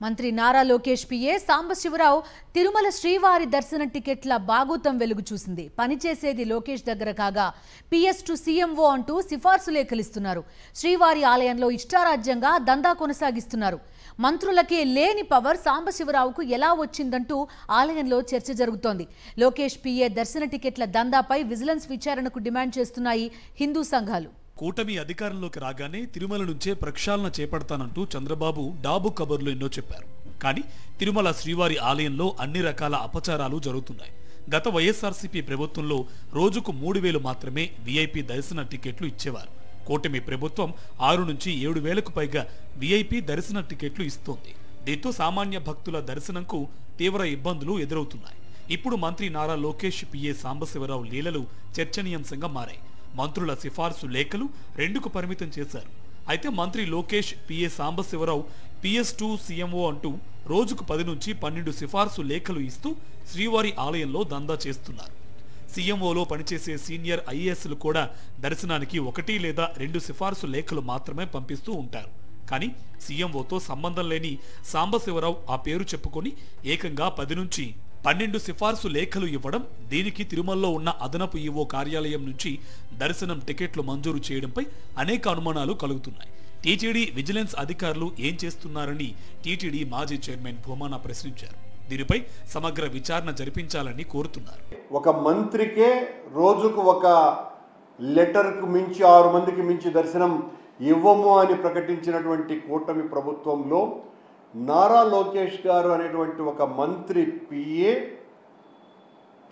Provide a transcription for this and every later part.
మంత్రి నారా లోకేష్ పిఏ సాంబశివరావు తిరుమల శ్రీవారి దర్శన టికెట్ల బాగోతం వెలుగు చూసింది. పనిచేసేది లోకేష్ దగ్గర కాగా పిఎస్ టు సీఎంఓ అంటూ సిఫార్సు లేఖలిస్తున్నారు. శ్రీవారి ఆలయంలో ఇష్టారాజ్యంగా దందా కొనసాగిస్తున్నారు. మంత్రులకే లేని పవర్ సాంబశివరావుకు ఎలా వచ్చిందంటూ ఆలయంలో చర్చ జరుగుతోంది. లోకేష్ పిఏ దర్శన టికెట్ల దందాపై విజిలెన్స్ విచారణకు డిమాండ్ చేస్తున్నాయి హిందూ సంఘాలు. కూటమి అధికారంలోకి రాగానే తిరుమల నుంచే ప్రక్షాళన చేపడతానంటూ చంద్రబాబు డాబు కబర్లు ఎన్నో చెప్పారు. కానీ తిరుమల శ్రీవారి ఆలయంలో అన్ని రకాల అపచారాలు జరుగుతున్నాయి. గత వైఎస్ఆర్సీపీ ప్రభుత్వంలో రోజుకు 3,000 మాత్రమే వీఐపీ దర్శన టికెట్లు ఇచ్చేవారు. కూటమి ప్రభుత్వం 6 నుంచి 7,000కు పైగా వీఐపీ దర్శన టికెట్లు ఇస్తోంది. దీంతో సామాన్య భక్తుల దర్శనంకు తీవ్ర ఇబ్బందులు ఎదురవుతున్నాయి. ఇప్పుడు మంత్రి నారా లోకేష్ పిఏ సాంబశివరావు లీలలు చర్చనీయాంశంగా మారాయి. మంత్రుల సిఫార్సు లేఖలు 2కు పరిమితం చేశారు. అయితే మంత్రి Lokesh PA Sambasivarao PS to CMO అంటూ రోజుకు 10 నుంచి 12 సిఫార్సు లేఖలు ఇస్తూ శ్రీవారి ఆలయంలో దందా చేస్తున్నారు. సీఎంఓలో పనిచేసే సీనియర్ ఐఏఎస్లు కూడా దర్శనానికి 1 లేదా 2 సిఫార్సు లేఖలు మాత్రమే పంపిస్తూ ఉంటారు. కానీ సీఎంఓతో సంబంధం లేని సాంబశివరావు ఆ పేరు చెప్పుకొని ఏకంగా 10 నుంచి 12 సిఫార్సు లేఖలు ఇవ్వడం, దీనికి తిరుమలలో ఉన్న అదనపు ఈవో కార్యాలయం నుంచి దర్శనం టికెట్లు మంజూరు చేయడంపై అనేక అనుమానాలు కలుగుతున్నాయి. టీటీడీ విజిలెన్స్ అధికారులు ఏం చేస్తున్నారని టీటీడీ మాజీ చైర్మన్ భూమాన ప్రశ్నించారు. దీనిపై సమగ్ర విచారణ జరిపించాలని కోరుతున్నారు. ఒక మంత్రికే రోజుకు ఒక లెటర్కు మించి 6 మందికి మించి దర్శనం ఇవ్వము అని ప్రకటించినటువంటి కూటమి ప్రభుత్వంలో నారా లోకేష్ గారు అనేటువంటి ఒక మంత్రి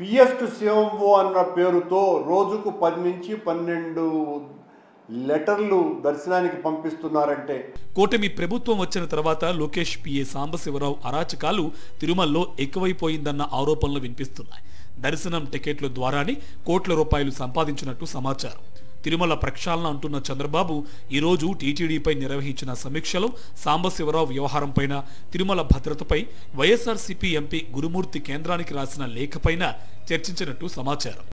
పిఎస్ టు సీఎంఓ అన్న పేరుతో రోజుకు 10 నుంచి 12 లెటర్లు దర్శనానికి పంపిస్తున్నారంటే, కూటమి ప్రభుత్వం వచ్చిన తర్వాత లోకేష్ పిఏ సాంబశివరావు అరాచకాలు తిరుమలలో ఎక్కువైపోయిందన్న ఆరోపణలు వినిపిస్తున్నాయి. దర్శనం టికెట్ల ద్వారానే కోట్ల రూపాయలు సంపాదించినట్టు సమాచారం. తిరుమల ప్రక్షాళన అంటున్న చంద్రబాబు ఈరోజు టీటీడీపై నిర్వహించిన సమీక్షలో సాంబశివరావు వ్యవహారంపైన, తిరుమల భద్రతపై వైఎస్ఆర్సీపీ ఎంపీ గురుమూర్తి కేంద్రానికి రాసిన లేఖపైన చర్చించినట్టు సమాచారం.